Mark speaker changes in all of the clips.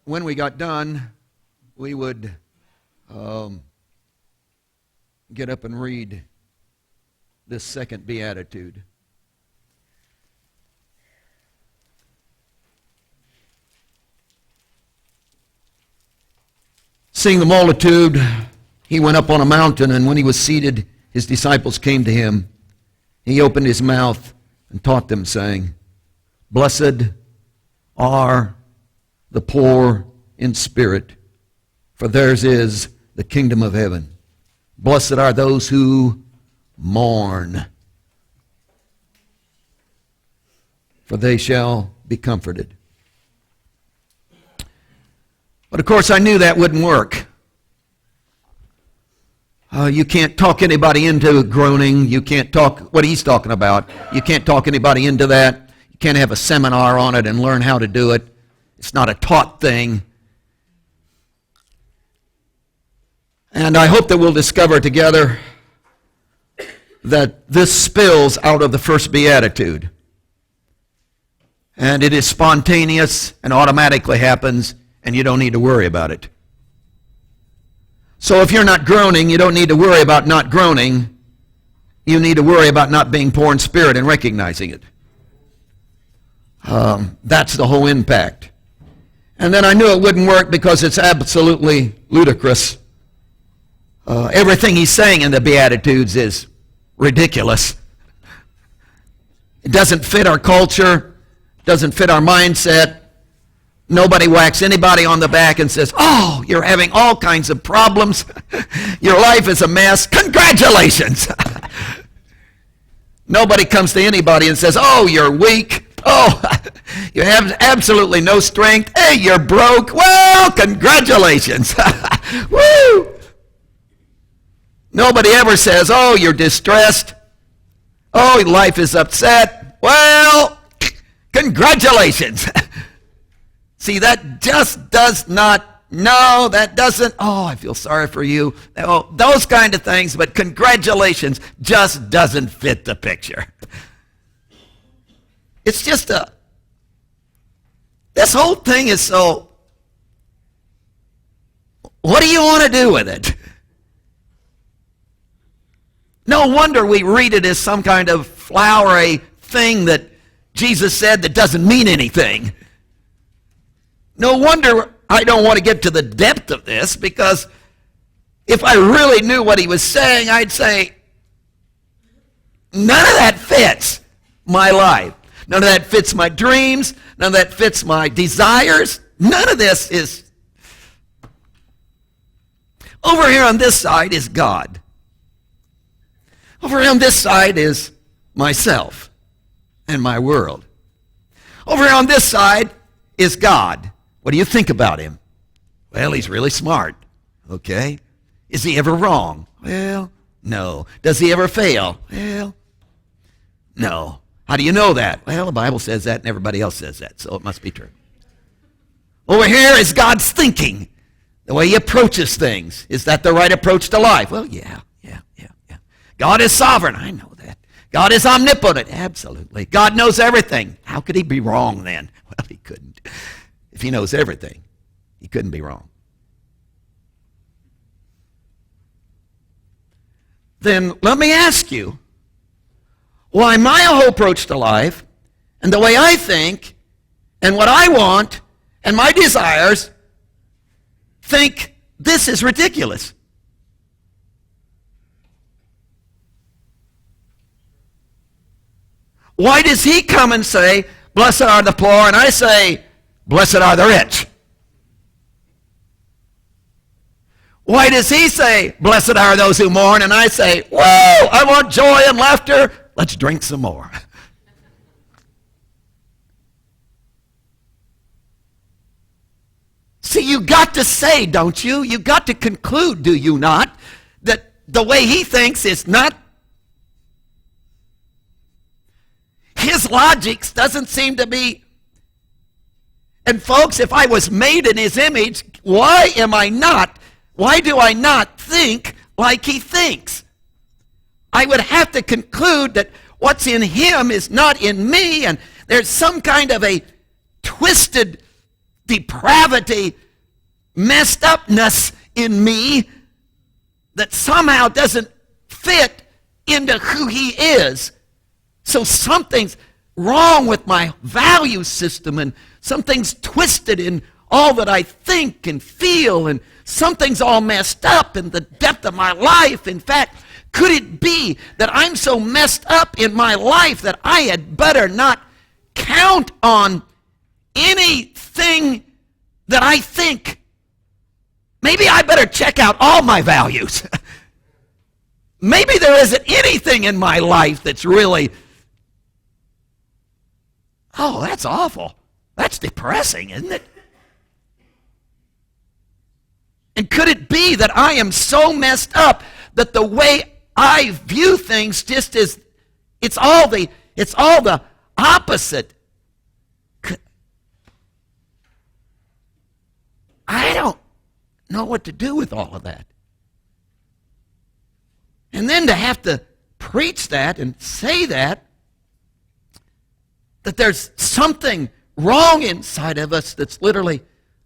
Speaker 1: when we got done, we would get up and read this second beatitude. Seeing the multitude, he went up on a mountain, and when he was seated, his disciples came to him. He opened his mouth and taught them, saying, "Blessed are the poor in spirit, for theirs is the kingdom of heaven. Blessed are those who mourn, for they shall be comforted." But of course I knew that wouldn't work. You can't talk anybody into groaning. You can't talk what he's talking about. You can't talk anybody into that. You can't have a seminar on it and learn how to do it. It's not a taught thing. And I hope that we'll discover together that this spills out of the first beatitude. And it is spontaneous and automatically happens, and you don't need to worry about it. So if you're not groaning, you don't need to worry about not groaning. You need to worry about not being poor in spirit and recognizing it. That's the whole impact. And then I knew it wouldn't work because it's absolutely ludicrous. Everything he's saying in the Beatitudes is ridiculous. It doesn't fit our culture, doesn't fit our mindset. Nobody whacks anybody on the back and says, "Oh, you're having all kinds of problems. Your life is a mess. Congratulations." Nobody comes to anybody and says, "Oh, you're weak. Oh, you have absolutely no strength. Hey, you're broke. Well, congratulations." Woo! Nobody ever says, "Oh, you're distressed. Oh, life is upset. Well, congratulations." See, that just does not, no, that doesn't, "Oh, I feel sorry for you." Oh, those kind of things, but congratulations just doesn't fit the picture. It's just this whole thing is so, what do you want to do with it? No wonder we read it as some kind of flowery thing that Jesus said that doesn't mean anything. No wonder I don't want to get to the depth of this, because if I really knew what he was saying, I'd say, none of that fits my life. None of that fits my dreams. None of that fits my desires. None of this is. Over here on this side is God. Over here on this side is myself and my world. Over here on this side is God. What do you think about him? Well, he's really smart. Okay. Is he ever wrong? Well, no. Does he ever fail? Well, no. How do you know that? Well, the Bible says that and everybody else says that, so it must be true. Over here is God's thinking, the way he approaches things. Is that the right approach to life? Well, yeah. God is sovereign. I know that. God is omnipotent. Absolutely. God knows everything. How could he be wrong then? Well, he couldn't. If he knows everything, he couldn't be wrong. Then let me ask you, why my whole approach to life and the way I think and what I want and my desires think this is ridiculous? Why does he come and say, "Blessed are the poor," and I say, "Blessed are the rich"? Why does he say, "Blessed are those who mourn," and I say, "Whoa, I want joy and laughter. Let's drink some more"? See, you got to say, don't you? You got to conclude, do you not, that the way he thinks is not. His logic doesn't seem to be. And folks, if I was made in his image, why do I not think like he thinks? I would have to conclude that what's in him is not in me, and there's some kind of a twisted depravity, messed upness in me that somehow doesn't fit into who he is. So something's wrong with my value system, and something's twisted in all that I think and feel, and something's all messed up in the depth of my life. In fact, could it be that I'm so messed up in my life that I had better not count on anything that I think? Maybe I better check out all my values. Maybe there isn't anything in my life that's really, oh, that's awful. That's depressing, isn't it? And could it be that I am so messed up that the way I view things just is, it's all the opposite? I don't know what to do with all of that. And then to have to preach that and say that there's something wrong inside of us, that's literally,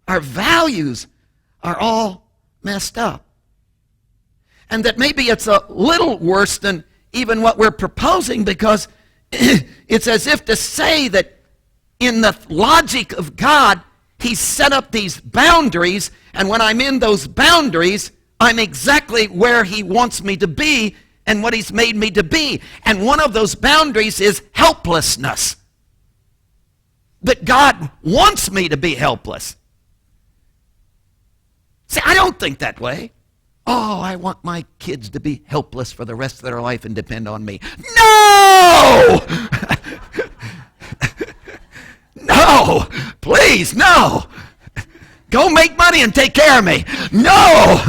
Speaker 1: our values are all messed up. And that maybe it's a little worse than even what we're proposing, because it's as if to say that in the logic of God, He set up these boundaries, and when I'm in those boundaries, I'm exactly where He wants me to be and what He's made me to be. And one of those boundaries is helplessness. That God wants me to be helpless. See, I don't think that way. Oh, I want my kids to be helpless for the rest of their life and depend on me. No! No! Please, no! Go make money and take care of me. No!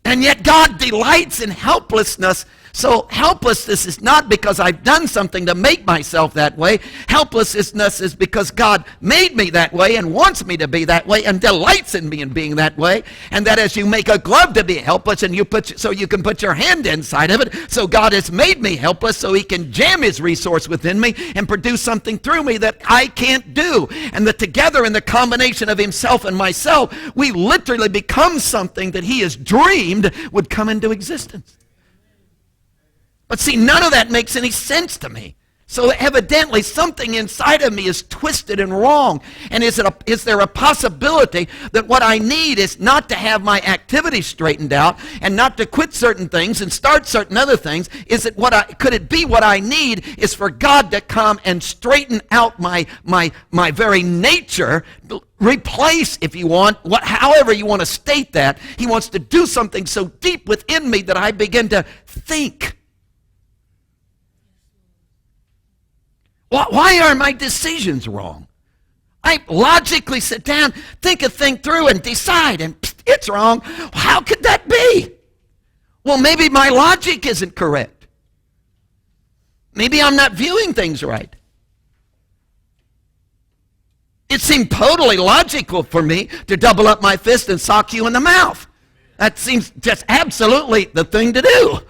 Speaker 1: And yet God delights in helplessness. So helplessness is not because I've done something to make myself that way. Helplessness is because God made me that way and wants me to be that way and delights in me in being that way. And that as you make a glove to be helpless, and so you can put your hand inside of it, so God has made me helpless so He can jam His resource within me and produce something through me that I can't do. And that together in the combination of Himself and myself, we literally become something that He has dreamed would come into existence. But see, none of that makes any sense to me. So evidently something inside of me is twisted and wrong. And is there a possibility that what I need is not to have my activities straightened out and not to quit certain things and start certain other things? Could it be what I need is for God to come and straighten out my very nature, replace, if you want, however you want to state that. He wants to do something so deep within me that I begin to think. Why are my decisions wrong? I logically sit down, think a thing through, and decide, and it's wrong. How could that be? Well, maybe my logic isn't correct. Maybe I'm not viewing things right. It seemed totally logical for me to double up my fist and sock you in the mouth. That seems just absolutely the thing to do.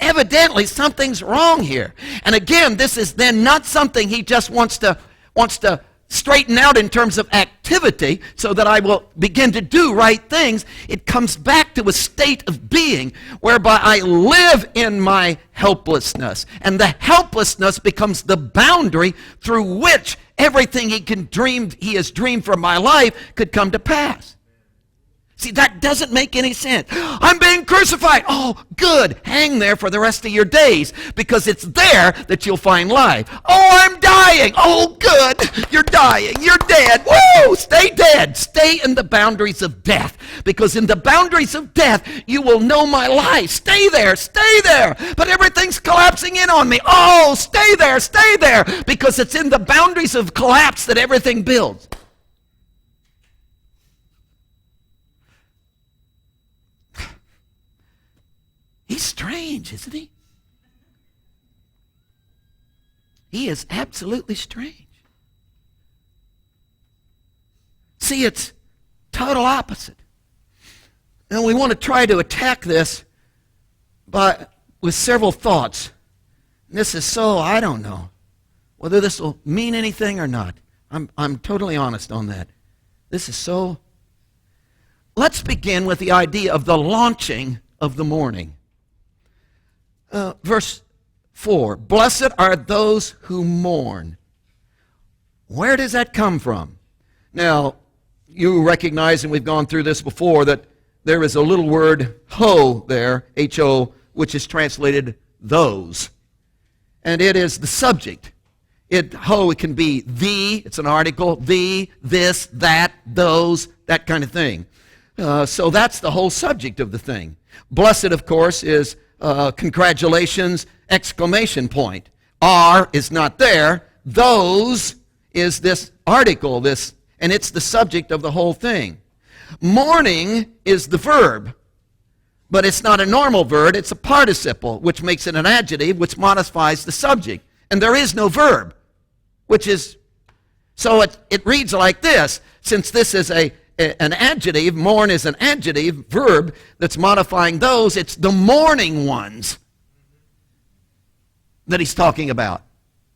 Speaker 1: Evidently, something's wrong here. And again, this is then not something He just wants to straighten out in terms of activity so that I will begin to do right things. It comes back to a state of being whereby I live in my helplessness. And the helplessness becomes the boundary through which everything He has dreamed for my life could come to pass. See, that doesn't make any sense. I'm being crucified. Oh, good. Hang there for the rest of your days, because it's there that you'll find life. Oh, I'm dying. Oh, good. You're dying. You're dead. Woo! Stay dead. Stay in the boundaries of death, because in the boundaries of death, you will know my life. Stay there. Stay there. But everything's collapsing in on me. Oh, stay there. Stay there, because it's in the boundaries of collapse that everything builds. He's strange, isn't he? He is absolutely strange. See, it's total opposite. And we want to try to attack this by with several thoughts. This is so, I don't know whether this will mean anything or not. I'm totally honest on that. This is so. Let's begin with the idea of the launching of the morning. Verse 4, blessed are those who mourn. Where does that come from? Now, you recognize, and we've gone through this before, that there is a little word, ho, there, H-O, which is translated those. And it is the subject. It can be the, it's an article, the, this, that, those, that kind of thing. So that's the whole subject of the thing. Blessed, of course, is congratulations, exclamation point. Are is not there. Those is this article, this, and it's the subject of the whole thing. Mourning is the verb, but it's not a normal verb. It's a participle, which makes it an adjective, which modifies the subject. And there is no verb, which is, so it reads like this. Since this is an adjective, mourn is an adjective verb that's modifying those, it's the mourning ones that he's talking about.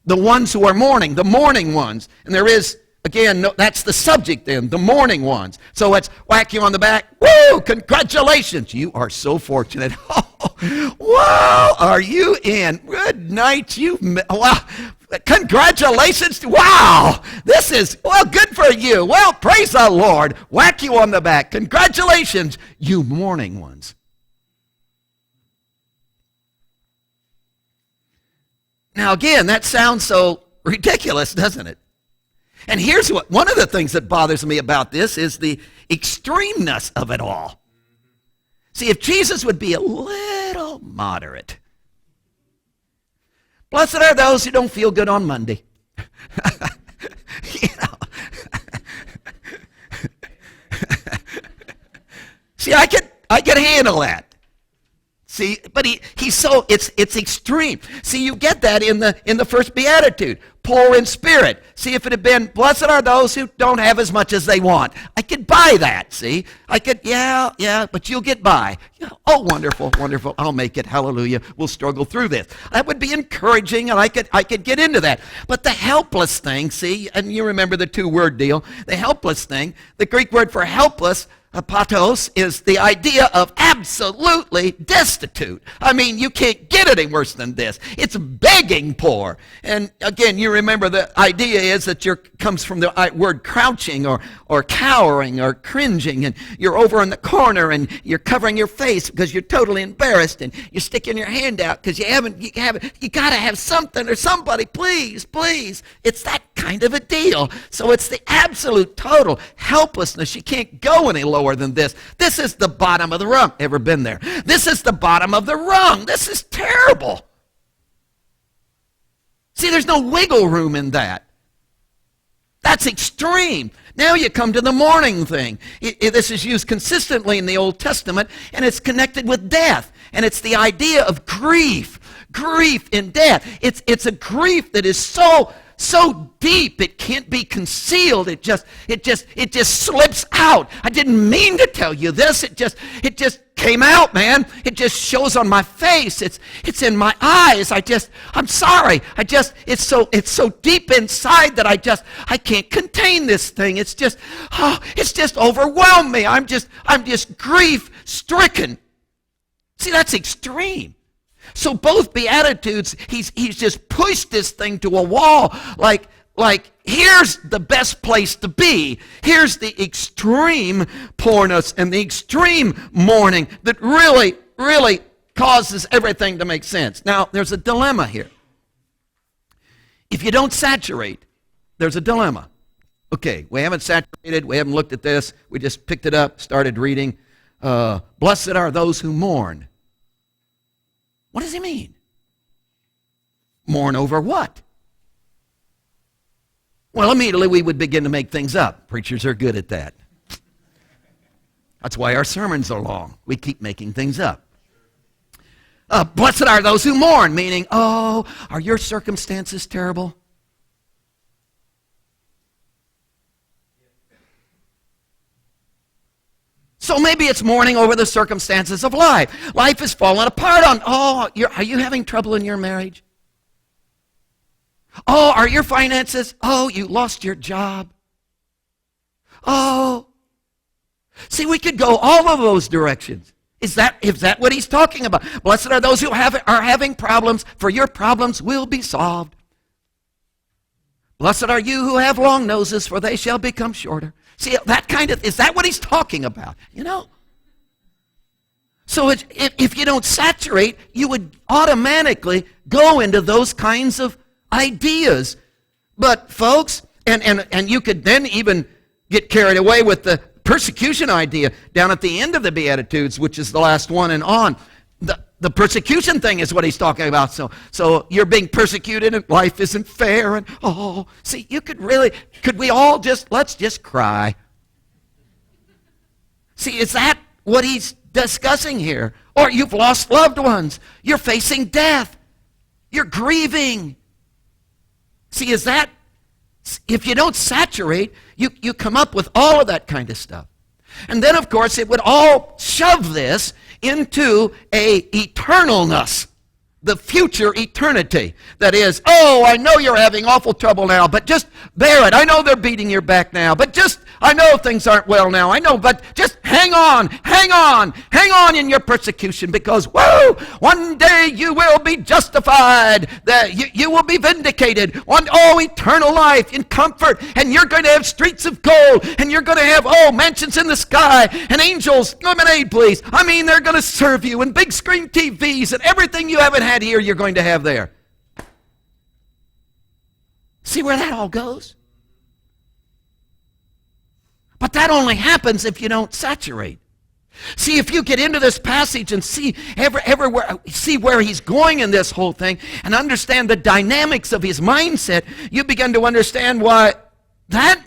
Speaker 1: The ones who are mourning, the mourning ones. And there is, again, no, that's the subject then, the mourning ones. So it's whack you on the back. Woo! Congratulations. You are so fortunate. Oh, wow, are you in? Good night. Wow. Congratulations. Wow. This is, well, good for you. Well, praise the Lord. Whack you on the back. Congratulations, you mourning ones. Now, again, that sounds so ridiculous, doesn't it? And here's what, one of the things that bothers me about this is the extremeness of it all. See, if Jesus would be a little moderate. Blessed are those who don't feel good on Monday. You know. See, I could handle that. See, but he's so, it's extreme. See, you get that in the first beatitude. Poor in spirit. See, if it had been, blessed are those who don't have as much as they want. I could buy that, see. I could, yeah, but you'll get by. Oh, wonderful, wonderful. I'll make it. Hallelujah. We'll struggle through this. That would be encouraging, and I could get into that. But the helpless thing, see, and you remember the two-word deal, the helpless thing, the Greek word for helpless, apatos, is the idea of absolutely destitute. I mean, you can't get any worse than this. It's begging poor. And again, you remember the idea is that comes from the word crouching or cowering or cringing, and you're over in the corner and you're covering your face because you're totally embarrassed, and you're sticking your hand out because you got to have something or somebody, please. It's that kind of a deal. So it's the absolute total helplessness. You can't go any lower than this. This is the bottom of the rung. Ever been there? This is the bottom of the rung. This is terrible. See, there's no wiggle room in that. That's extreme. Now you come to the mourning thing. This is used consistently in the Old Testament, and it's connected with death. And it's the idea of grief in death. It's a grief that is so deep it can't be concealed. It just slips out. I didn't mean to tell you this. It just came out, man. It just shows on my face. It's in my eyes. I'm sorry. It's so deep inside that I can't contain this thing. It's just overwhelmed me. I'm just grief stricken. See, that's extreme. So both Beatitudes, he's just pushed this thing to a wall, like here's the best place to be. Here's the extreme poorness and the extreme mourning that really, really causes everything to make sense. Now, there's a dilemma here. If you don't saturate, there's a dilemma. Okay, we haven't saturated, we haven't looked at this, we just picked it up, started reading. Blessed are those who mourn. What does he mean? Mourn over what? Well, immediately we would begin to make things up. Preachers are good at that. That's why our sermons are long. We keep making things up. Blessed are those who mourn, meaning, oh, are your circumstances terrible? So maybe it's mourning over the circumstances of life. Life is falling apart are you having trouble in your marriage? Oh, are your finances? Oh, you lost your job. Oh. See, we could go all of those directions. Is that what he's talking about? Blessed are those who are having problems, for your problems will be solved. Blessed are you who have long noses, for they shall become shorter. See, is that what he's talking about? So if you don't saturate, you would automatically go into those kinds of ideas. But folks, and you could then even get carried away with the persecution idea down at the end of the Beatitudes, which is the last one and on. The persecution thing is what he's talking about. So you're being persecuted and life isn't fair. And see, could we all let's just cry. See, is that what he's discussing here? Or you've lost loved ones. You're facing death. You're grieving. See, if you don't saturate, you come up with all of that kind of stuff. And then, of course, it would all shove this into a eternalness, the future eternity. That is, I know you're having awful trouble now, but just bear it. I know they're beating your back now, but I know things aren't well now. I know, but just hang on in your persecution, because, one day you will be justified. You will be vindicated. Eternal life in comfort, and you're going to have streets of gold, and you're going to have, mansions in the sky, and angels, lemonade, please. I mean, they're going to serve you, and big screen TVs, and everything you haven't had here, you're going to have there. See where that all goes? But that only happens if you don't saturate. See, if you get into this passage and see everywhere, see where he's going in this whole thing and understand the dynamics of his mindset, you begin to understand why that's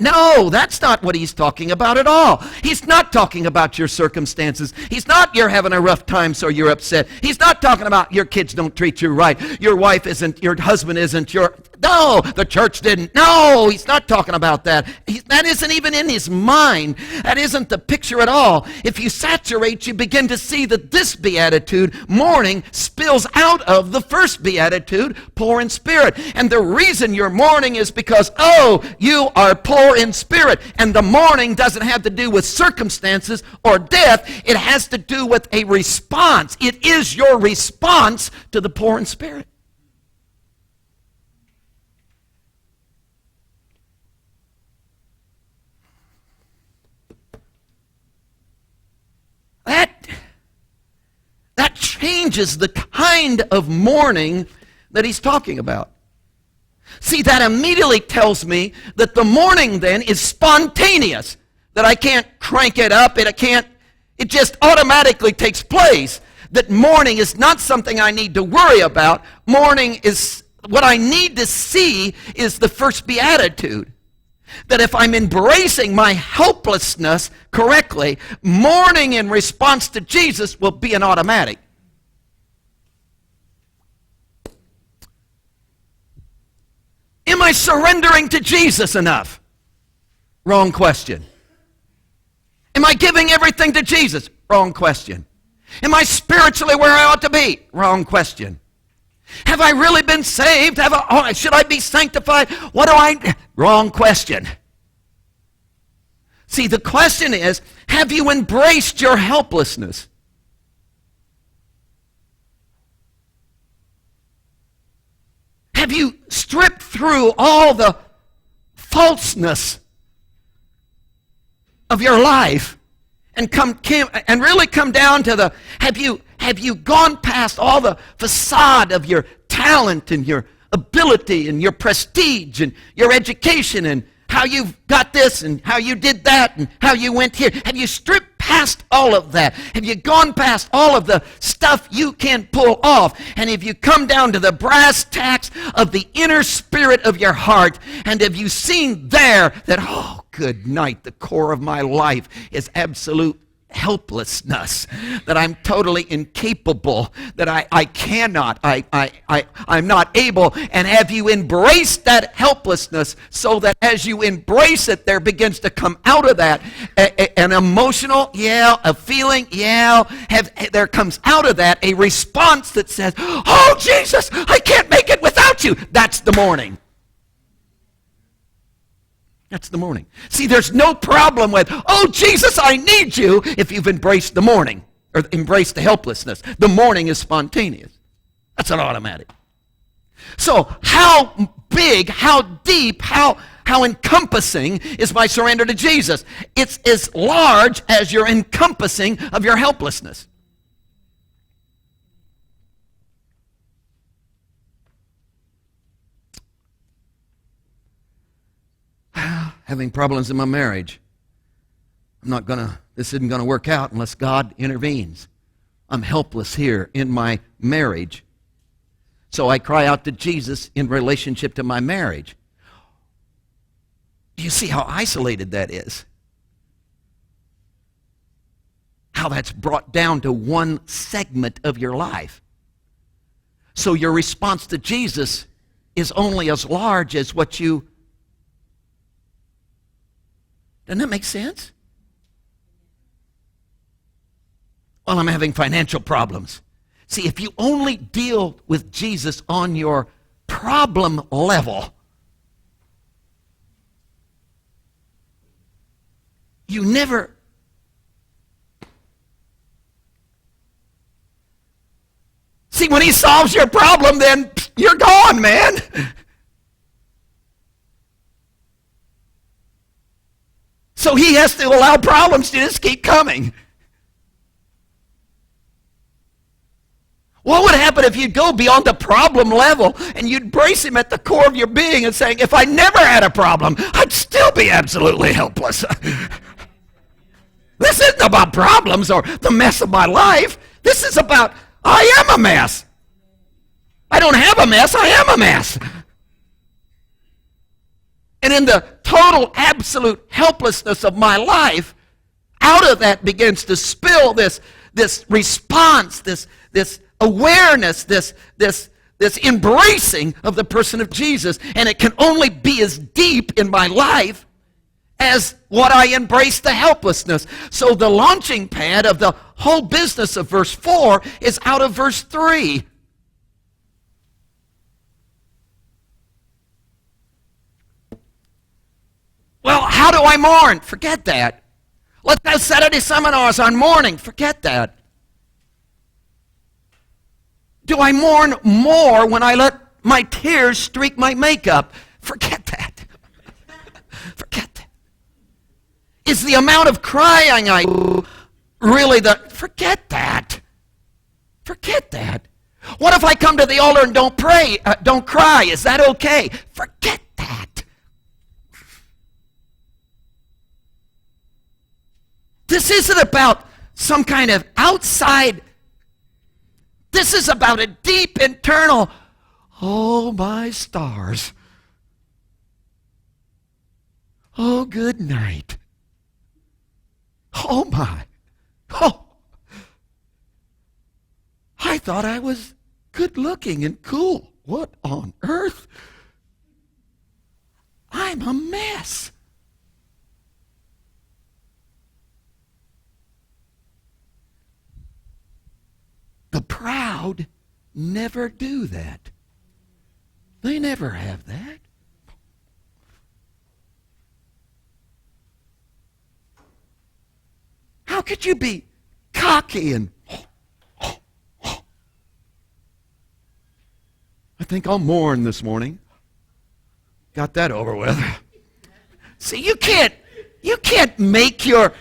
Speaker 1: not what he's talking about at all. He's not talking about your circumstances. He's not you're having a rough time so you're upset. He's not talking about your kids don't treat you right. Your wife isn't, your husband isn't, no, the church didn't. No, he's not talking about that. That isn't even in his mind. That isn't the picture at all. If you saturate, you begin to see that this beatitude, mourning, spills out of the first beatitude, poor in spirit. And the reason you're mourning is because, you are poor in spirit. And the mourning doesn't have to do with circumstances or death. It has to do with a response. It is your response to the poor in spirit. That changes the kind of mourning that he's talking about. See, that immediately tells me that the mourning then is spontaneous, that I can't crank it up, it just automatically takes place. That mourning is not something I need to worry about. Mourning is, what I need to see is the first beatitude. That if I'm embracing my helplessness correctly, mourning in response to Jesus will be an automatic. Am I surrendering to Jesus enough? Wrong question. Am I giving everything to Jesus? Wrong question. Am I spiritually where I ought to be? Wrong question. Have I really been saved? Should I be sanctified? Wrong question. See, the question is, have you embraced your helplessness? Have you stripped through all the falseness of your life and really come down to have you gone past all the facade of your talent and your ability and your prestige and your education and how you've got this and how you did that and how you went here? Have you stripped past all of that? Have you gone past all of the stuff you can't pull off? And have you come down to the brass tacks of the inner spirit of your heart? And have you seen there that, good night, the core of my life is absolute helplessness, that I'm totally incapable, that I cannot, I'm not able. And have you embraced that helplessness so that as you embrace it, there begins to come out of that an emotional, a feeling, there comes out of that a response that says, oh, Jesus, I can't make it without you. That's the mourning. That's the mourning. See, there's no problem with, oh, Jesus, I need you, if you've embraced the mourning or embraced the helplessness. The mourning is spontaneous. That's an automatic. So how big, how deep, how encompassing is my surrender to Jesus? It's as large as your encompassing of your helplessness. Having problems in my marriage. This isn't going to work out unless God intervenes. I'm helpless here in my marriage. So I cry out to Jesus in relationship to my marriage. Do you see how isolated that is? How that's brought down to one segment of your life. So your response to Jesus is only as large as what you... Doesn't that make sense? Well, I'm having financial problems. See, if you only deal with Jesus on your problem level, you never... See, when he solves your problem, then you're gone, man. So he has to allow problems to just keep coming. What would happen if you'd go beyond the problem level and you'd embrace him at the core of your being and saying, if I never had a problem, I'd still be absolutely helpless. This isn't about problems or the mess of my life. This is about, I am a mess. I don't have a mess, I am a mess. And in the total, absolute helplessness of my life, out of that begins to spill this response, this awareness, this embracing of the person of Jesus. And it can only be as deep in my life as what I embrace the helplessness. So the launching pad of the whole business of verse 4 is out of verse 3. Well, how do I mourn? Forget that. Let's have Saturday seminars on mourning. Forget that. Do I mourn more when I let my tears streak my makeup? Forget that. Forget that. Is the amount of crying I do really forget that. Forget that. What if I come to the altar and don't pray, don't cry? Is that okay? Forget that. This isn't about some kind of outside. This is about a deep internal, oh my stars. Oh, good night. Oh my. Oh. I thought I was good looking and cool. What on earth? I'm a mess. The proud never do that. They never have that. How could you be cocky and I think I'll mourn this morning. Got that over with. See, you can't make your...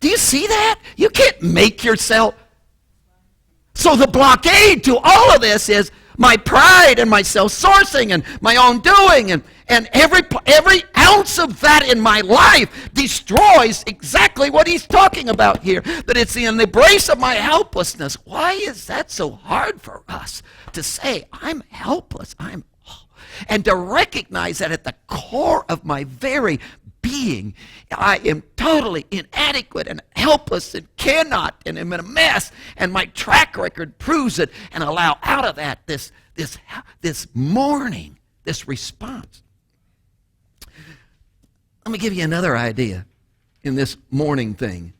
Speaker 1: Do you see that? You can't make yourself... So the blockade to all of this is my pride and my self-sourcing and my own doing, and every ounce of that in my life destroys exactly what he's talking about here, that it's in the embrace of my helplessness. Why is that so hard for us to say, I'm helpless, and to recognize that at the core of my very being, being. I am totally inadequate and helpless and cannot, and am in a mess, and my track record proves it, and allow out of that this mourning, this response. Let me give you another idea in this mourning thing.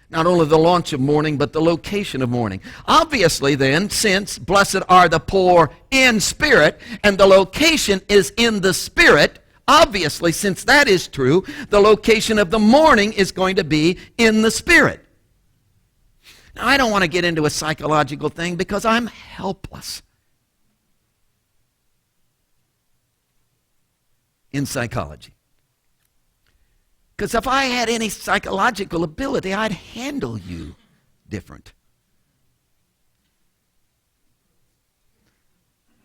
Speaker 1: Not only the launch of mourning, but the location of mourning. Obviously then, since blessed are the poor in spirit, and the location is in the spirit, obviously, since that is true, the location of the mourning is going to be in the spirit. Now, I don't want to get into a psychological thing because I'm helpless in psychology. Because if I had any psychological ability, I'd handle you different.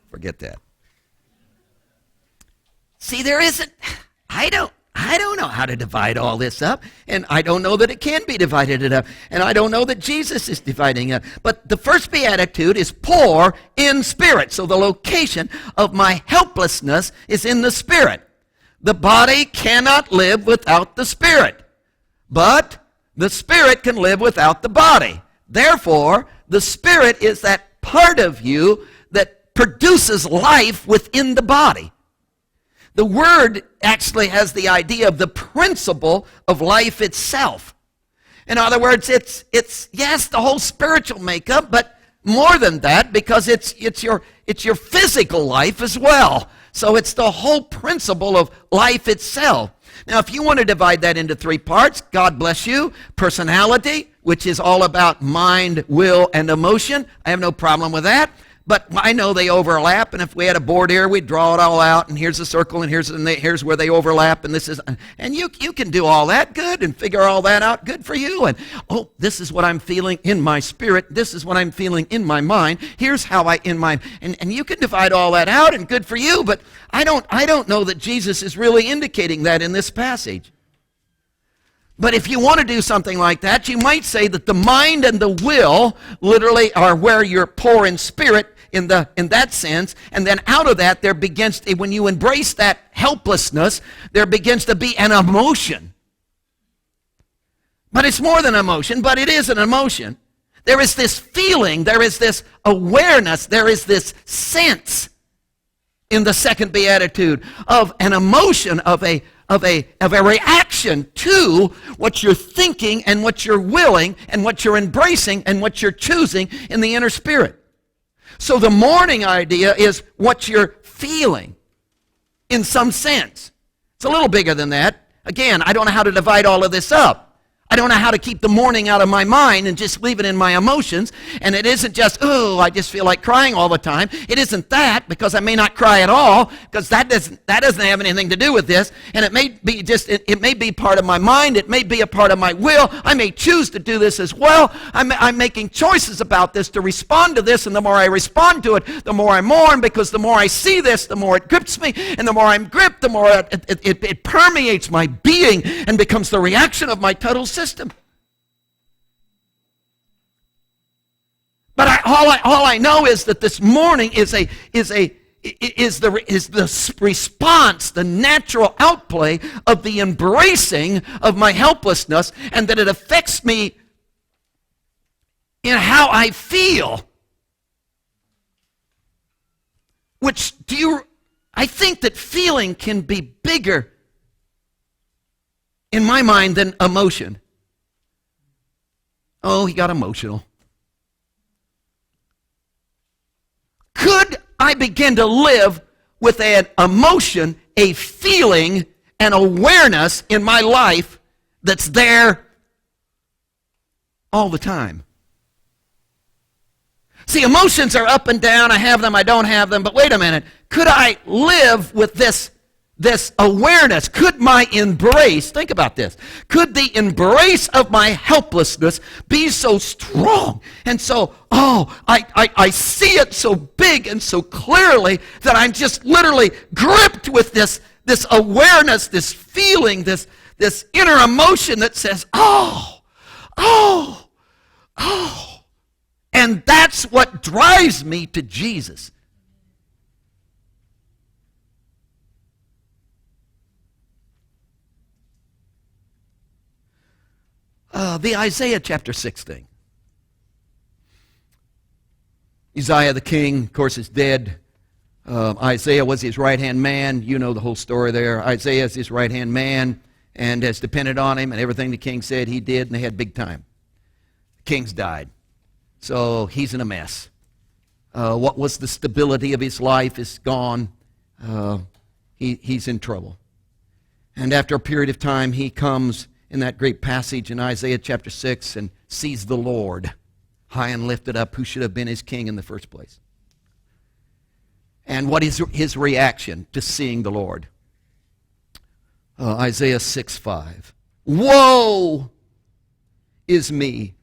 Speaker 1: Forget that. See, I don't know how to divide all this up, and I don't know that it can be divided up, and I don't know that Jesus is dividing it up. But the first beatitude is poor in spirit. So the location of my helplessness is in the spirit. The body cannot live without the spirit, but the spirit can live without the body. Therefore, the spirit is that part of you that produces life within the body. The word actually has the idea of the principle of life itself. In other words, it's yes, the whole spiritual makeup, but more than that, because it's your physical life as well. So it's the whole principle of life itself. Now, if you want to divide that into three parts, God bless you. Personality, which is all about mind, will, and emotion. I have no problem with that. But I know they overlap, and if we had a board here, we'd draw it all out, and here's a circle, and here's where they overlap, and you can do all that, good, and figure all that out, good for you, and this is what I'm feeling in my spirit, this is what I'm feeling in my mind, here's how and you can divide all that out, and good for you, but I don't know that Jesus is really indicating that in this passage. But if you want to do something like that, you might say that the mind and the will literally are where you're poor in spirit in that sense, and then out of that there begins to, when you embrace that helplessness, there begins to be an emotion. But it's more than emotion, but it is an emotion. There is this feeling, there is this awareness, there is this sense in the second beatitude of an emotion, of a reaction to what you're thinking and what you're willing and what you're embracing and what you're choosing in the inner spirit. So the mourning idea is what you're feeling in some sense. It's a little bigger than that. Again, I don't know how to divide all of this up. I don't know how to keep the mourning out of my mind and just leave it in my emotions. And it isn't just, I just feel like crying all the time. It isn't that, because I may not cry at all, because that doesn't have anything to do with this. And it may be it may be part of my mind. It may be a part of my will. I may choose to do this as well. I'm making choices about this to respond to this. And the more I respond to it, the more I mourn, because the more I see this, the more it grips me. And the more I'm gripped, the more it permeates my being and becomes the reaction of my total system. But all I know is that this mourning is the response, the natural outplay of the embracing of my helplessness, and that it affects me in how I feel. I think that feeling can be bigger in my mind than emotion. Oh, he got emotional. Could I begin to live with an emotion, a feeling, an awareness in my life that's there all the time? See, emotions are up and down. I have them, I don't have them. But wait a minute. Could I live with this awareness? Could my embrace, think about this, could the embrace of my helplessness be so strong and so, I see it so big and so clearly that I'm just literally gripped with this awareness, this feeling, this inner emotion that says, and that's what drives me to Jesus. The Isaiah chapter 6 thing. Uzziah the king, of course, is dead. Isaiah was his right-hand man. You know the whole story there. Isaiah is his right-hand man and has depended on him, and everything the king said he did, and they had big time. The king's died. So he's in a mess. What was the stability of his life is gone. He's in trouble. And after a period of time, he comes in that great passage in Isaiah chapter 6 and sees the Lord high and lifted up, who should have been his king in the first place. And what is his reaction to seeing the Lord? Isaiah 6:5. Woe is me,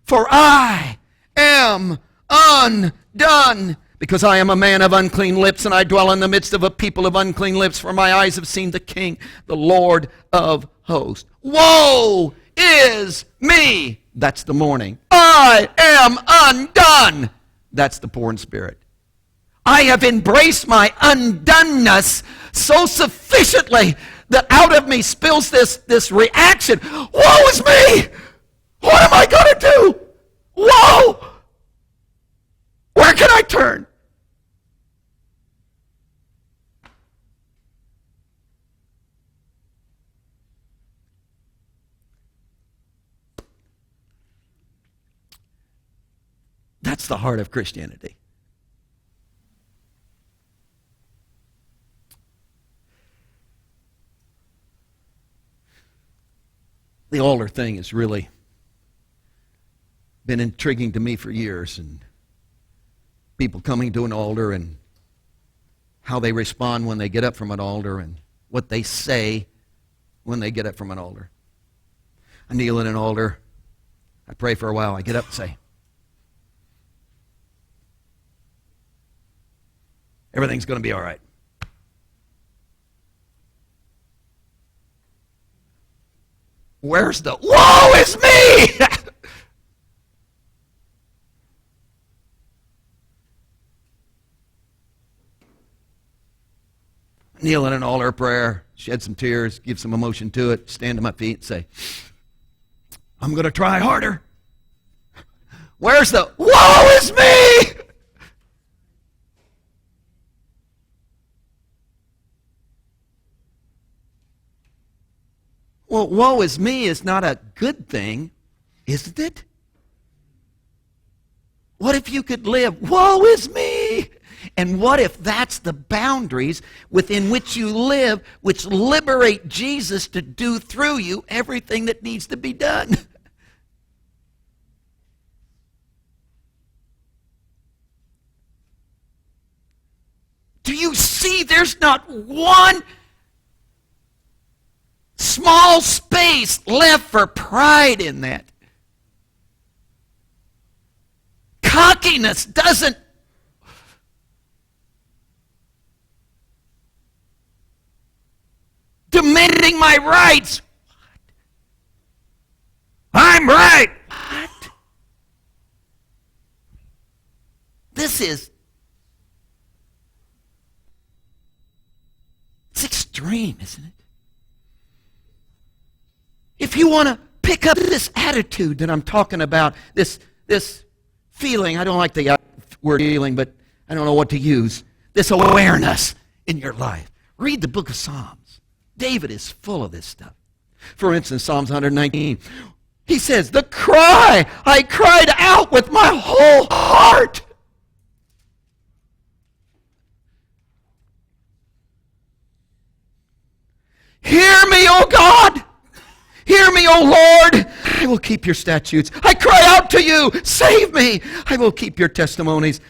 Speaker 1: for I am undone, because I am a man of unclean lips, and I dwell in the midst of a people of unclean lips, for my eyes have seen the King, the Lord of hosts. Woe is me! That's the mourning. I am undone! That's the poor in spirit. I have embraced my undoneness so sufficiently that out of me spills this reaction. Woe is me! What am I going to do? Woe! Where can I turn? That's the heart of Christianity. The altar thing has really been intriguing to me for years, and people coming to an altar and how they respond when they get up from an altar and what they say when they get up from an altar. I kneel in an altar, I pray for a while, I get up and say, everything's going to be all right. Where's the woe is me? Kneel in an altar prayer, shed some tears, give some emotion to it, stand to my feet and say, I'm going to try harder. Where's the woe is me? Well, woe is me is not a good thing, isn't it? What if you could live, woe is me? And what if that's the boundaries within which you live, which liberate Jesus to do through you everything that needs to be done? Do you see there's not one small space left for pride in that? Cockiness doesn't demanding my rights. What? I'm right. What? This is it's extreme, isn't it? If you want to pick up this attitude that I'm talking about, this feeling, I don't like the word feeling, but I don't know what to use, this awareness in your life, read the book of Psalms. David is full of this stuff. For instance, Psalms 119, he says, the cry, I cried out with my whole heart. Hear me, O God. Hear me, O Lord. I will keep your statutes. I cry out to you. Save me. I will keep your testimonies.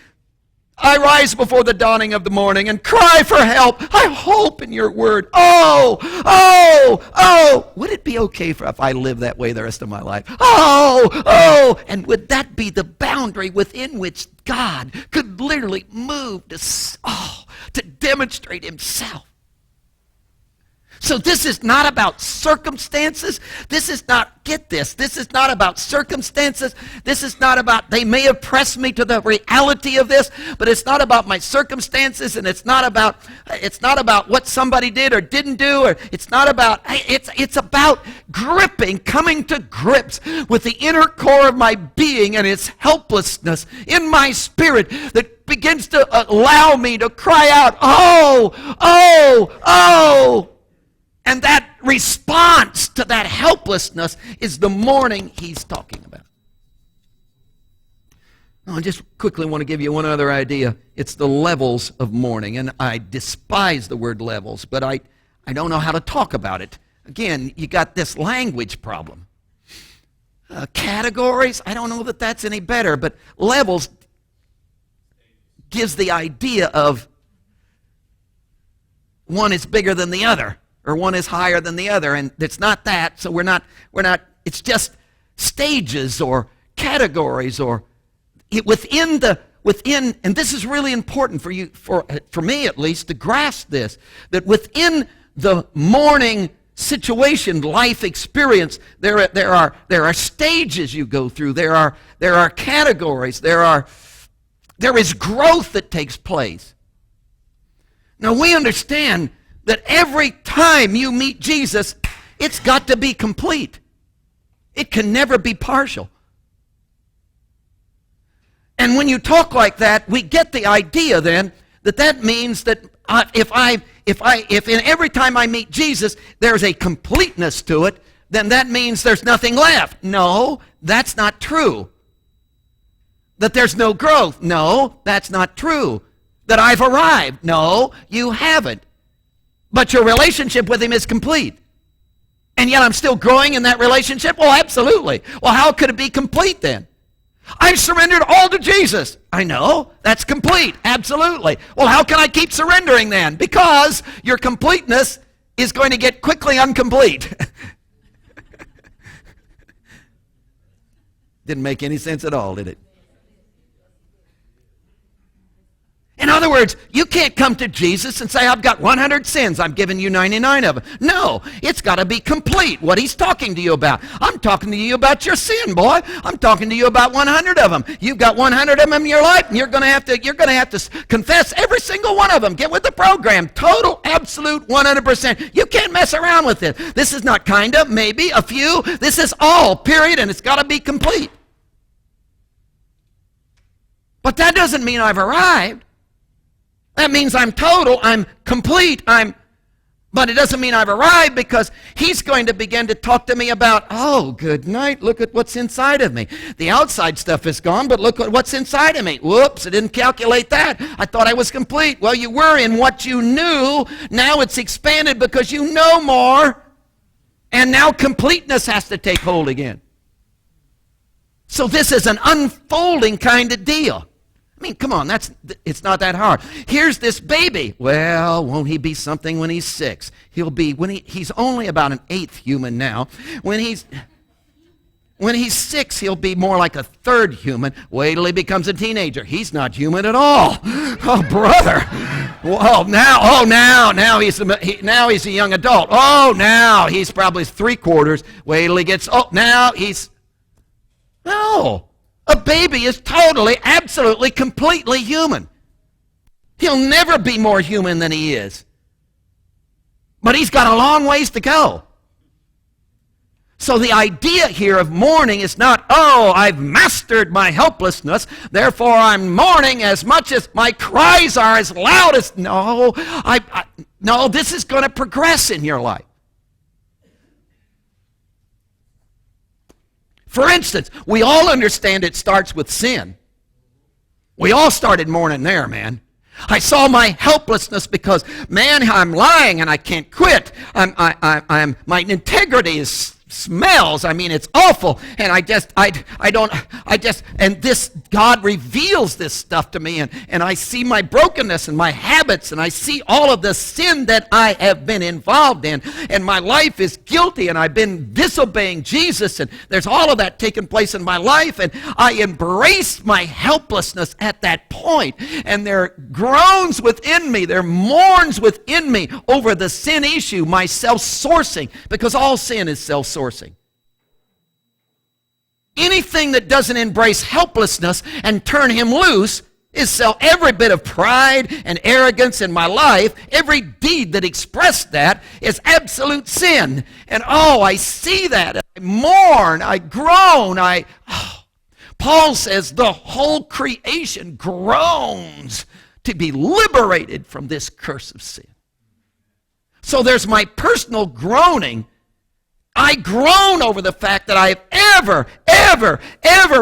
Speaker 1: I rise before the dawning of the morning and cry for help. I hope in your word. Oh. Would it be okay if I live that way the rest of my life? Oh. And would that be the boundary within which God could literally move to demonstrate himself? So this is not about circumstances. This is not, get this, this is not about circumstances. This is not about, they may have pressed me to the reality of this, but it's not about my circumstances, and it's not about what somebody did or didn't do, or it's about coming to grips with the inner core of my being and its helplessness in my spirit that begins to allow me to cry out, oh, oh, oh. And that response to that helplessness is the mourning he's talking about. Now, I just quickly want to give you one other idea. It's the levels of mourning. And I despise the word levels, but I don't know how to talk about it. Again, you got this language problem. Categories, I don't know that that's any better, but levels gives the idea of one is bigger than the other, or one is higher than the other, and it's not that. So we're not. It's just stages or categories, or within. And this is really important for you, for me at least, to grasp this, that within the mourning situation, life experience, there are stages you go through. There are categories. There is growth that takes place. Now we understand that every time you meet Jesus, it's got to be complete. It can never be partial. And when you talk like that, we get the idea then that means that if in every time I meet Jesus, there's a completeness to it, then that means there's nothing left. No, that's not true. That there's no growth. No, that's not true. That I've arrived. No, you haven't. But your relationship with him is complete. And yet I'm still growing in that relationship? Well, absolutely. Well, how could it be complete then? I've surrendered all to Jesus. I know. That's complete. Absolutely. Well, how can I keep surrendering then? Because your completeness is going to get quickly incomplete. Didn't make any sense at all, did it? In other words, you can't come to Jesus and say, I've got 100 sins, I'm giving you 99 of them. No, it's got to be complete, what he's talking to you about. I'm talking to you about your sin, boy. I'm talking to you about 100 of them. You've got 100 of them in your life, and you're going to have to confess every single one of them. Get with the program. Total, absolute, 100%. You can't mess around with it. This is not kind of, maybe, a few. This is all, period, and it's got to be complete. But that doesn't mean I've arrived. That means I'm total, I'm complete, but it doesn't mean I've arrived, because he's going to begin to talk to me about, oh, good night, look at what's inside of me. The outside stuff is gone, but look at what's inside of me. Whoops, I didn't calculate that. I thought I was complete. Well, you were in what you knew. Now it's expanded because you know more, and now completeness has to take hold again. So this is an unfolding kind of deal. I mean, come on, it's not that hard. Here's this baby. Well, won't he be something when he's 6? He's only about an 8th human now. When he's 6, he'll be more like a 3rd human. Wait till he becomes a teenager. He's not human at all. Oh, brother. Well, now he's a young adult. Oh, now he's probably 3/4. Wait till he gets, no. A baby is totally, absolutely, completely human. He'll never be more human than he is. But he's got a long ways to go. So the idea here of mourning is not, oh, I've mastered my helplessness, therefore I'm mourning as much as my cries are as loud as... No, no, this is going to progress in your life. For instance, we all understand it starts with sin. We all started mourning there, man. I saw my helplessness because, man, I'm lying and I can't quit. My integrity is smells. I mean, it's awful. And and this, God reveals this stuff to me, and I see my brokenness and my habits, and I see all of the sin that I have been involved in, and my life is guilty, and I've been disobeying Jesus, and there's all of that taking place in my life, and I embrace my helplessness at that point, and there groans within me, there mourns within me over the sin issue, my self-sourcing, because all sin is self-sourcing. Anything that doesn't embrace helplessness and turn him loose is every bit of pride and arrogance in my life, every deed that expressed that is absolute sin. And I see that. I mourn, I groan, Paul says the whole creation groans to be liberated from this curse of sin. So there's my personal groaning. I groan over the fact that I've ever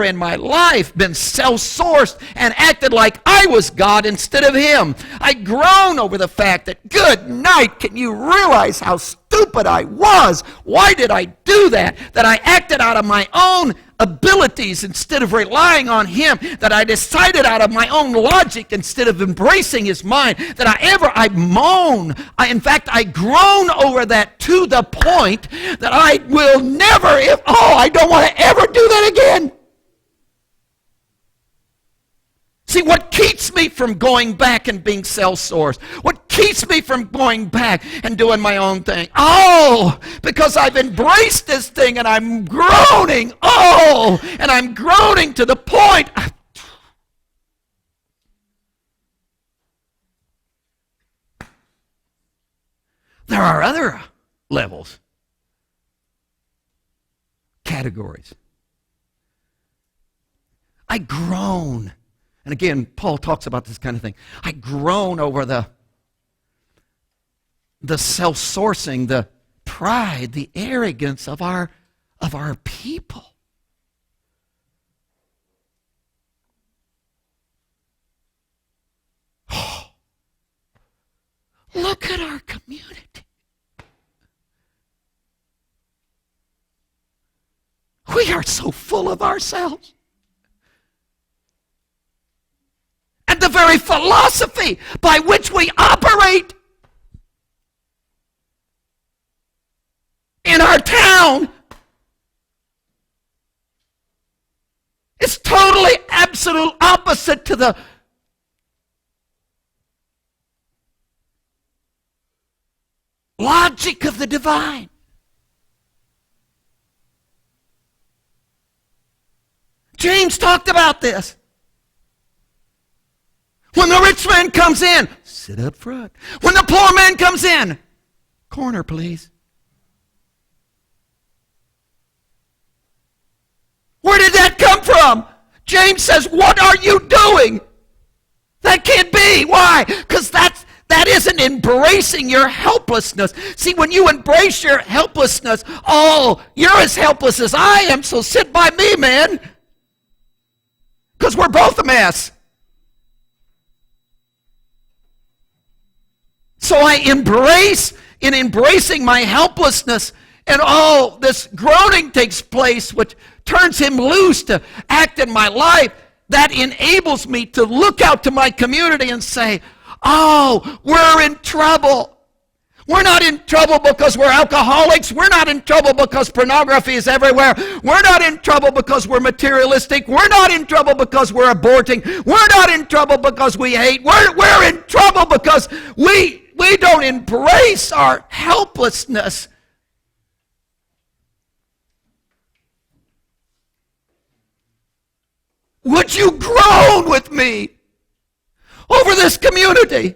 Speaker 1: in my life been self-sourced and acted like I was God instead of him. I groan over the fact that, good night, can you realize how stupid I was? Why did I do that? That I acted out of my own abilities instead of relying on him, that I decided out of my own logic instead of embracing his mind, that I moan. In fact, I groan over that to the point that I will never, I don't want to ever do that again. See, what keeps me from going back and being self-sourced? What keeps me from going back and doing my own thing? Because I've embraced this thing and I'm groaning. And I'm groaning to the point. There are other levels, categories. I groan. And again, Paul talks about this kind of thing. I groan over the self-sourcing, the pride, the arrogance of our people. Look at our community. We are so full of ourselves. And the very philosophy by which we operate in our town is totally absolute opposite to the logic of the divine. James talked about this. When the rich man comes in, sit up front. When the poor man comes in, corner, please. Where did that come from? James says, what are you doing? That can't be. Why? Because that isn't embracing your helplessness. See, when you embrace your helplessness, you're as helpless as I am, so sit by me, man. Because we're both a mess. So I in embracing my helplessness, and this groaning takes place, which turns him loose to act in my life. That enables me to look out to my community and say, we're in trouble. We're not in trouble because we're alcoholics. We're not in trouble because pornography is everywhere. We're not in trouble because we're materialistic. We're not in trouble because we're aborting. We're not in trouble because we hate. We're in trouble because we don't embrace our helplessness. Would you groan with me over this community?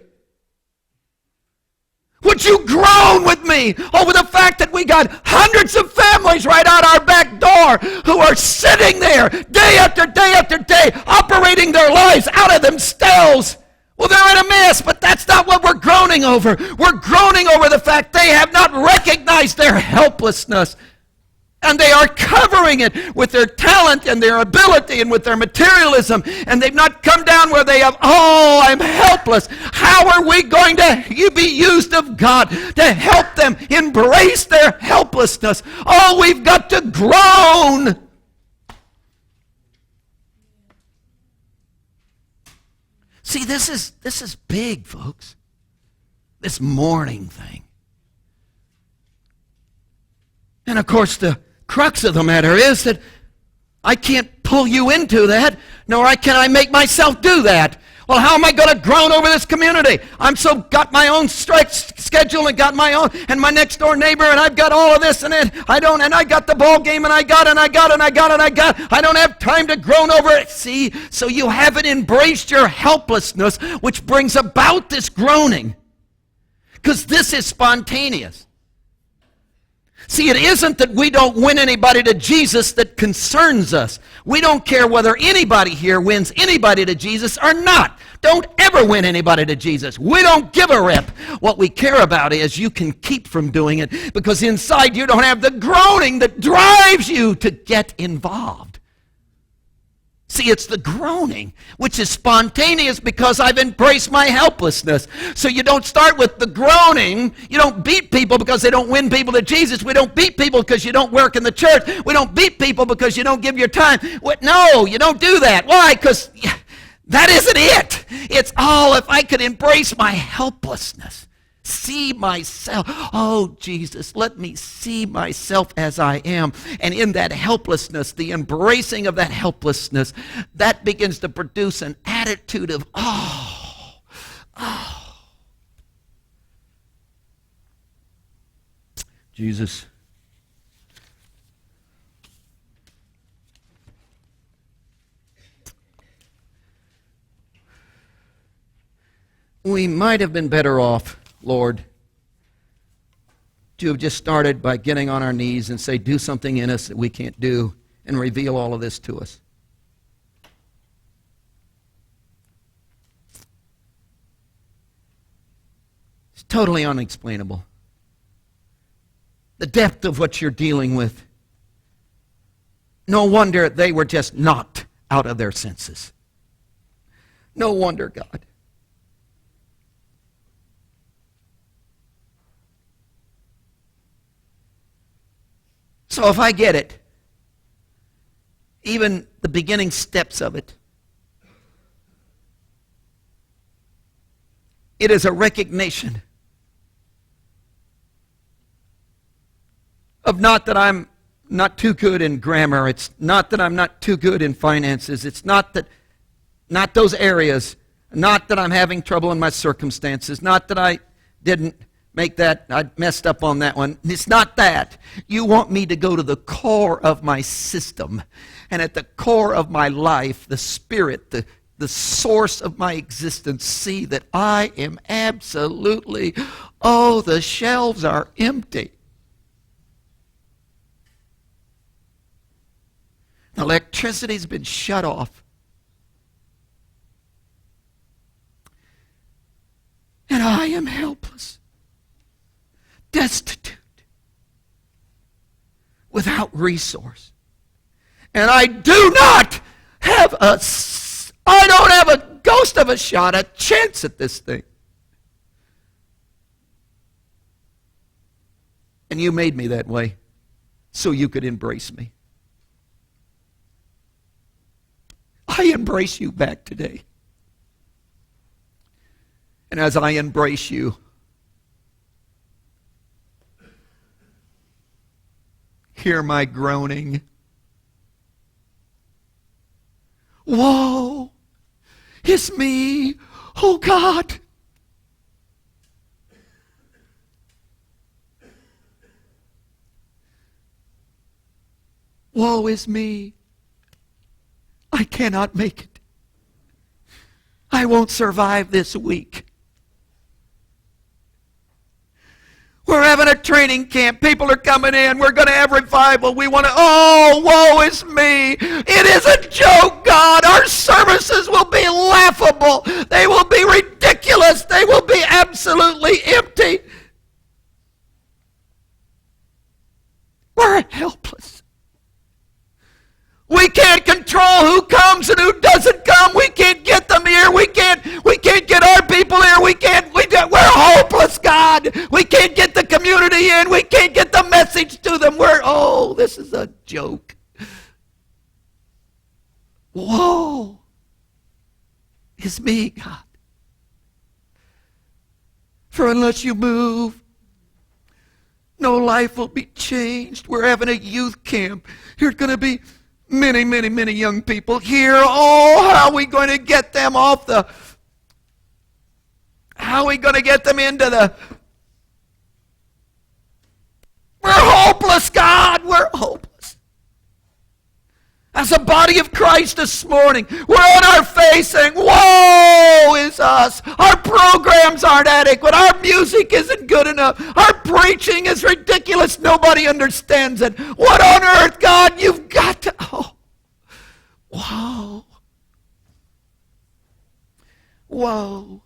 Speaker 1: Would you groan with me over the fact that we got hundreds of families right out our back door who are sitting there day after day after day, operating their lives out of themselves? Well, they're in a mess, but that's not what we're groaning over. We're groaning over the fact they have not recognized their helplessness. And they are covering it with their talent and their ability and with their materialism. And they've not come down where they have, oh, I'm helpless. How are we going to be used of God to help them embrace their helplessness? Oh, we've got to groan. See, this is big, folks. This mourning thing. And of course, the crux of the matter is that I can't pull you into that, nor can I make myself do that. Well, how am I going to groan over this community? I'm so got my own schedule and got my own, and my next door neighbor, and I've got all of this and it. I got the ball game, and I don't have time to groan over it. See, so you haven't embraced your helplessness, which brings about this groaning. Because this is spontaneous. See, it isn't that we don't win anybody to Jesus that concerns us. We don't care whether anybody here wins anybody to Jesus or not. Don't ever win anybody to Jesus. We don't give a rip. What we care about is you can keep from doing it because inside you don't have the groaning that drives you to get involved. See, it's the groaning, which is spontaneous because I've embraced my helplessness. So you don't start with the groaning. You don't beat people because they don't win people to Jesus. We don't beat people because you don't work in the church. We don't beat people because you don't give your time. No, you don't do that. Why? Because that isn't it. It's, oh, if I could embrace my helplessness. See myself. Oh, Jesus, let me see myself as I am. And in that helplessness, the embracing of that helplessness, that begins to produce an attitude of, oh. Jesus. We might have been better off, Lord, to have just started by getting on our knees and say, do something in us that we can't do, and reveal all of this to us. It's totally unexplainable. The depth of what you're dealing with. No wonder they were just knocked out of their senses. No wonder, God. So if I get it, even the beginning steps of it, it is a recognition of not that I'm not too good in grammar, it's not that I'm not too good in finances, it's not those areas, not that I'm having trouble in my circumstances, not that I didn't make that, I messed up on that one. It's not that. You want me to go to the core of my system. And at the core of my life, the spirit, the source of my existence, see that I am absolutely, oh, the shelves are empty. The electricity's been shut off. And I am helpless. Destitute, without resource. And I don't have a ghost of a shot, a chance at this thing. And you made me that way so you could embrace me. I embrace you back today. And as I embrace you, hear my groaning. Woe is me, oh God. Woe is me. I cannot make it. I won't survive this week. We're having a training camp. People are coming in. We're going to have revival. We want to, oh, woe is me. It is a joke, God. Our services will be laughable. They will be ridiculous. They will be absolutely empty. We're helpless. is me, God. For unless you move, no life will be changed. We're having a youth camp. There's going to be many, many, many young people here. Oh, how are we going to get them off the... How are we going to get them into the... We're hopeless, God. We're hopeless. As a body of Christ this morning, we're on our face saying, woe is us. Our programs aren't adequate. Our music isn't good enough. Our preaching is ridiculous. Nobody understands it. What on earth, God? You've got to... Oh, whoa. Whoa.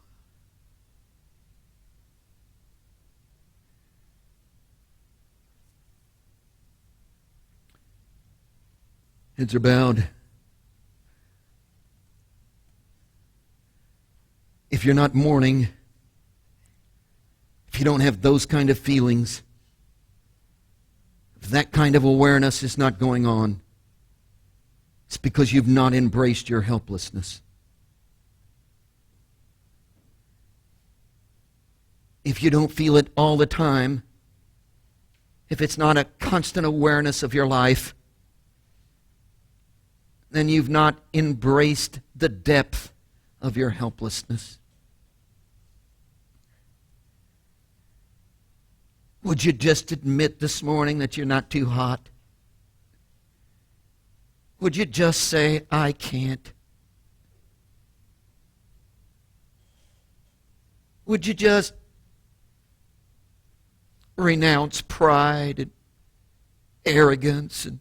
Speaker 1: Heads are bowed. If you're not mourning, if you don't have those kind of feelings, if that kind of awareness is not going on, it's because you've not embraced your helplessness. If you don't feel it all the time, if it's not a constant awareness of your life, then you've not embraced the depth of your helplessness. Would you just admit this morning that you're not too hot? Would you just say, I can't? Would you just renounce pride and arrogance and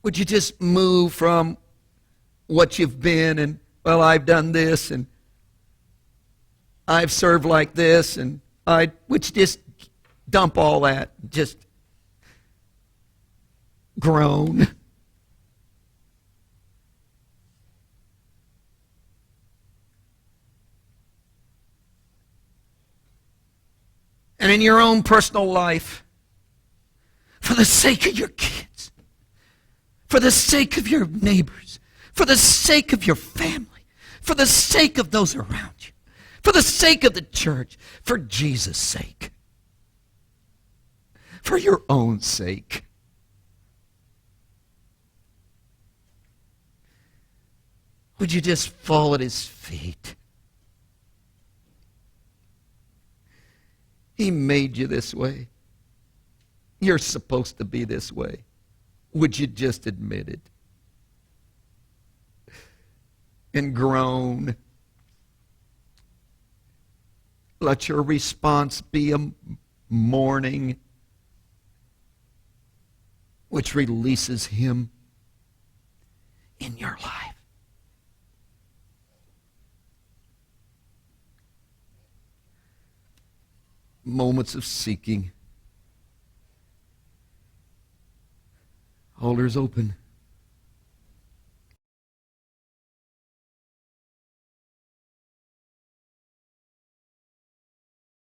Speaker 1: would you just move from what you've been and, well, I've done this and I've served like this and would you just dump all that, just groan? And in your own personal life, for the sake of your kids, for the sake of your neighbors, for the sake of your family, for the sake of those around you, for the sake of the church, for Jesus' sake, for your own sake. Would you just fall at his feet? He made you this way. You're supposed to be this way. Would you just admit it? And groan. Let your response be a mourning which releases him in your life. Moments of seeking. Altars open.